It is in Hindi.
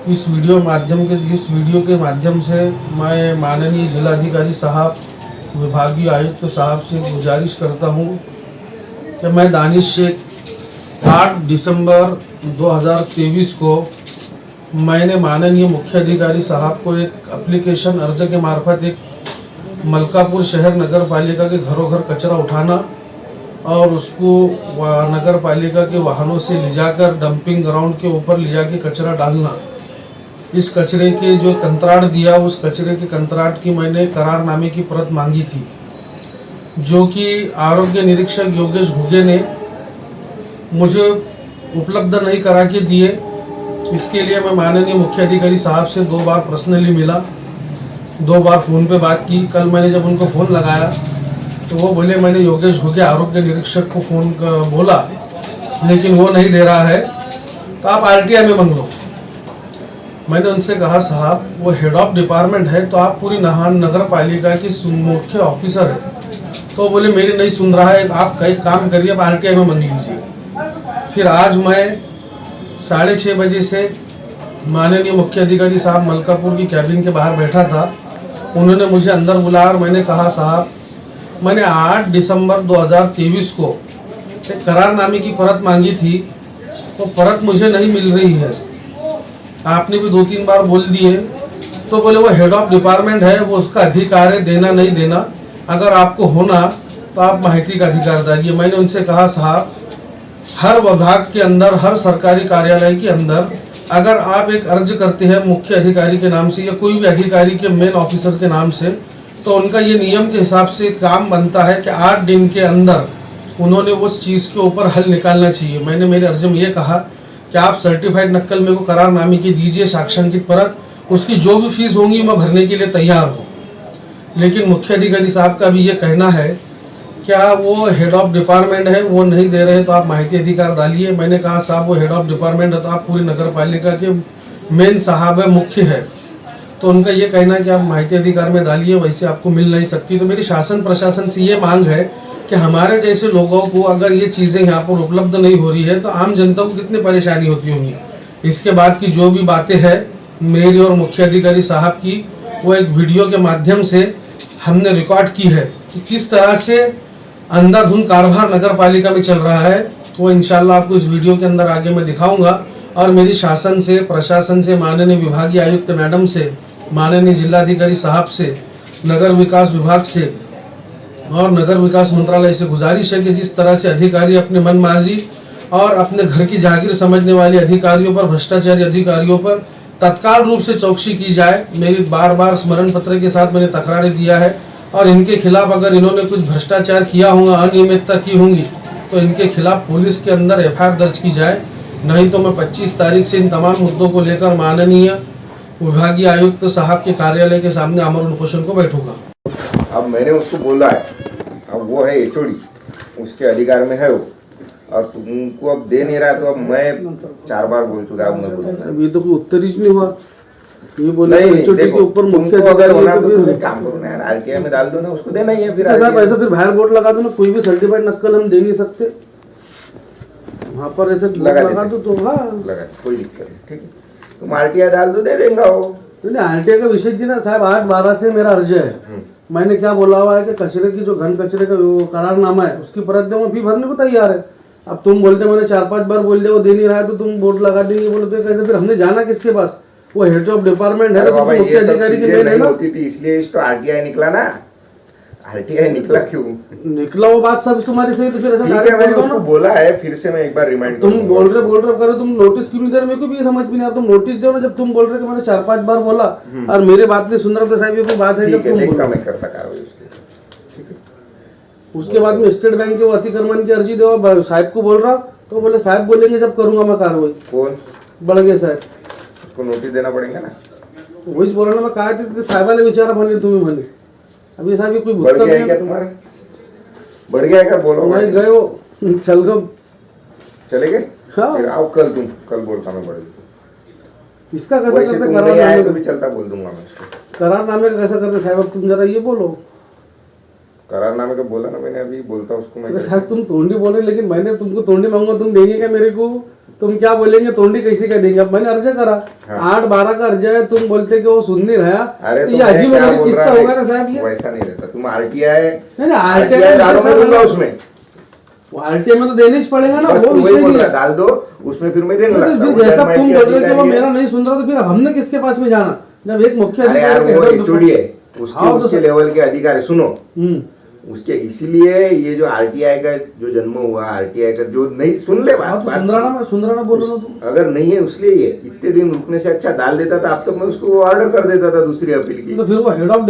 इस वीडियो के माध्यम से मैं माननीय जिलाधिकारी साहब, विभागीय आयुक्त साहब से गुजारिश करता हूं कि मैं दानिश शेख 8 दिसंबर 2023 को मैंने माननीय मुख्य अधिकारी साहब को एक एप्लीकेशन अर्ज के मार्फत एक मलकापुर शहर नगर पालिका के घरों घर कचरा उठाना और उसको नगर पालिका के वाहनों से ले जाकर डंपिंग ग्राउंड के ऊपर ले जाके कचरा डालना, इस कचरे के जो कंत्राट दिया उस कचरे के कंत्राट की मैंने करारनामे की प्रत मांगी थी, जो कि आरोग्य निरीक्षक योगेश घुगे ने मुझे उपलब्ध नहीं करा के दिए। इसके लिए मैं माननीय मुख्य अधिकारी साहब से 2 बार पर्सनली मिला, 2 बार फ़ोन पे बात की। कल मैंने जब उनको फ़ोन लगाया तो वो बोले मैंने योगेश घुगे आरोग्य निरीक्षक को फ़ोन बोला, लेकिन वो नहीं दे रहा है, तो आप आरटीआई में मांग लो। मैंने उनसे कहा साहब वो हेड ऑफ डिपार्टमेंट है, तो आप पूरी नगर पालिका की मुख्य ऑफिसर है। तो बोले मेरी नहीं सुन रहा है, आप कई काम करिए, आप आरटीआई में मांग लीजिए। फिर आज मैं 6:30 बजे से माननीय मुख्य अधिकारी साहब मलकापुर की कैबिन के बाहर बैठा था। उन्होंने मुझे अंदर बुलाया और मैंने कहा साहब मैंने 8 दिसंबर 2023 को एक करारनामे की परत मांगी थी, तो परत मुझे नहीं मिल रही है। आपने भी 2-3 बार बोल दिए। तो बोले वो हेड ऑफ डिपार्टमेंट है, वो उसका अधिकार है देना नहीं देना, अगर आपको होना तो आप माहिती का अधिकार डालिए। मैंने उनसे कहा साहब हर विभाग के अंदर, हर सरकारी कार्यालय के अंदर अगर आप एक अर्ज करते हैं मुख्य अधिकारी के नाम से या कोई भी अधिकारी के मेन ऑफिसर के नाम से, तो उनका ये नियम के हिसाब से काम बनता है कि 8 दिन के अंदर उन्होंने उस चीज़ के ऊपर हल निकालना चाहिए। मैंने मेरे अर्ज में ये कहा कि आप सर्टिफाइड नक्कल मेरे को करारनामे की दीजिए, साक्षांकित परत, उसकी जो भी फीस होंगी मैं भरने के लिए तैयार हूँ। लेकिन मुख्य अधिकारी साहब का भी ये कहना है क्या वो हेड ऑफ डिपार्टमेंट है, वो नहीं दे रहे, तो आप माहिती अधिकार डालिए। मैंने कहा साहब वो हेड ऑफ डिपार्टमेंट है तो आप पूरी नगर पालिका के मेन साहब है, मुख्य है, तो उनका ये कहना है कि आप माहिती अधिकार में डालिए, वैसे आपको मिल नहीं सकती। तो मेरी शासन प्रशासन से ये मांग है कि हमारे जैसे लोगों को अगर ये चीज़ें यहाँ पर उपलब्ध नहीं हो रही है तो आम जनता को कितनी परेशानी होती होंगी। इसके बाद की जो भी बातें हैं मेरी और मुख्य अधिकारी साहब की, वो एक वीडियो के माध्यम से हमने रिकॉर्ड की है कि किस तरह से अंधाधुंध कारभार नगर पालिका में चल रहा है। वो इंशाल्लाह आपको इस वीडियो के अंदर आगे मैं दिखाऊंगा। और मेरी शासन से, प्रशासन से, माननीय विभागीय आयुक्त मैडम से, माननीय जिलाधिकारी साहब से, नगर विकास विभाग से और नगर विकास मंत्रालय से गुजारिश है कि जिस तरह से अधिकारी अपने मनमाजी और अपने घर की जागीर समझने वाले अधिकारियों पर, भ्रष्टाचारी अधिकारियों पर तत्काल रूप से चौकसी की जाए। मेरी बार स्मरण पत्र के साथ मैंने तकरारें दिया है और इनके खिलाफ अगर इन्होंने कुछ भ्रष्टाचार किया होगा, अनियमितता की होंगी, तो इनके खिलाफ पुलिस के अंदर एफआईआर दर्ज की जाए। नहीं तो मैं 25 तारीख से इन तमाम मुद्दों को लेकर माननीय विभागीय आयुक्त साहब के कार्यालय के सामने आमरण उपोषण को बैठूंगा। अब मैंने उसको बोला है, अब वो है एचओडी, उसके अधिकार में है वो, और तुमको अब दे नहीं रहा, तो अब मैं 4 बार बोल चुका हूँ। अब ये तो कोई उत्तर ही नहीं हुआ। ये बोले नहीं, एचओडी के ऊपर मुख्य अगर होना तो तुम एक काम करो ना यार, आरटीआई में डाल दो ना, उसको देना ही है। फिर साहब ऐसा फिर बाहर बोर्ड लगा दो ना, कोई भी सर्टिफाइड नक्कल हम दे नहीं सकते, वहाँ पर ऐसे लगा दो तो हाँ लगा, कोई दिक्कत नहीं, ठीक है, तुम आरटीआई डाल दो, दे देंगे वो। नहीं आरटीआई का विषय जी ना साहब 8/12 से मेरा अर्ज है। मैंने क्या बोला हुआ है कि कचरे की जो घन कचरे का करारनामा है उसकी परत दूंगा, फी भरने को तैयार है। अब तुम बोलते मैंने 4-5 बार बोल दिया वो दे नहीं रहा है तो तुम बोर्ड लगा देंगे, बोले तो कैसे? फिर हमने जाना किसके पास? वो हेड ऑफ डिपार्टमेंट है, मुख्य अधिकारी के मेन है ना। होती थी इसलिए इसको आरटीआई निकला ना, आरटीआई निकला क्यों निकला? वो बात सब तुम्हारी सही, तो फिर ऐसा मैंने उसको बोला है, फिर से मैं एक बार रिमाइंड तुम बोल रहे करो, तुम नोटिस क्यों नहीं दे रहे? मेरे को भी समझ में नहीं आता। तुम नोटिस दो ना, जब तुम बोल रहे कि मैंने 4-5 बार बोला और मेरे बात नहीं सुन रहे तो साहब ये कोई बात है? जब तुम देखता मैं करता कार्रवाई उसके, ठीक है। उसके बाद में स्टेट बैंक के वो अतिक्रमण की अर्जी दो साहब को बोल रहा, तो बोले साहब बोलेंगे जब करूंगा मैं कार्रवाई। कौन? बड़गे साहब, उसको नोटिस देना पड़ेगा ना। वही बोल रहा मैं कहा थे साहब वाले विचारा बने तुम्हें बने। अभी साहब ये कोई बढ़ गया है क्या तुम्हारा? बढ़ गया है क्या? बोलो। नहीं गए वो चल गए, चले गए। हाँ फिर आओ कल, तुम कल बोलता मैं बढ़ गया। इसका कैसा करते करारनामे तो भी चलता बोल दूंगा मैं इसको। करारनामे का कैसा करते साहब? अब तुम जरा ये बोलो। करारनामे का बोला ना मैंने, अभी बोलता उसको मैं। साहब तुम तोंडी बोल रहे, लेकिन मैंने तुमको तोंडी मांगूंगा, तुम देंगे क्या मेरे को? तुम क्या बोलेंगे, तोंडी कैसे कह देंगे। अब मैंने अर्ज करा, 8/12 का अर्ज है, तुम बोलते कि वो सुन नहीं रहा। अरे तो तो ये मैं अजीब क्या अजीब बोल किस्सा रहा होगा ना है, साहब ये। वैसा नहीं रहता। तुम आरटीआई नहीं नहीं, आरटीआई डालो, मैं दूंगा उसमें, आरटीआई में तो देने ही पड़ेगा ना, बस वो तू वही विषय बोल नहीं रहा है। है, डाल दो उसमें, फिर मैं देने तो लगता हूँ। जैसा जब मैं तुम के बोल रहे हो कि वो अधिकारी है, मेरा नहीं सुन रहा, तो फिर हमने किसके पास में जाना, जब एक मुख्य अरे यार अधिकारी वो head of एचओडी है, उसके हाँ, तो उसके सर- लेवल के अधिकारी, सुनो हम्म, उसके, इसीलिए ये जो आरटीआई का जो जन्म हुआ, आरटीआई का जो नहीं, सुन ले हाँ, बात, तो सुंदराना बोल रहा हूँ तुम। अगर नहीं है उसलिए ये इतने दिन रुकने से अच्छा डाल देता था, अब तक मैं उसको ऑर्डर कर देता था दूसरी अपील की। तो फिर वो हेड ऑफ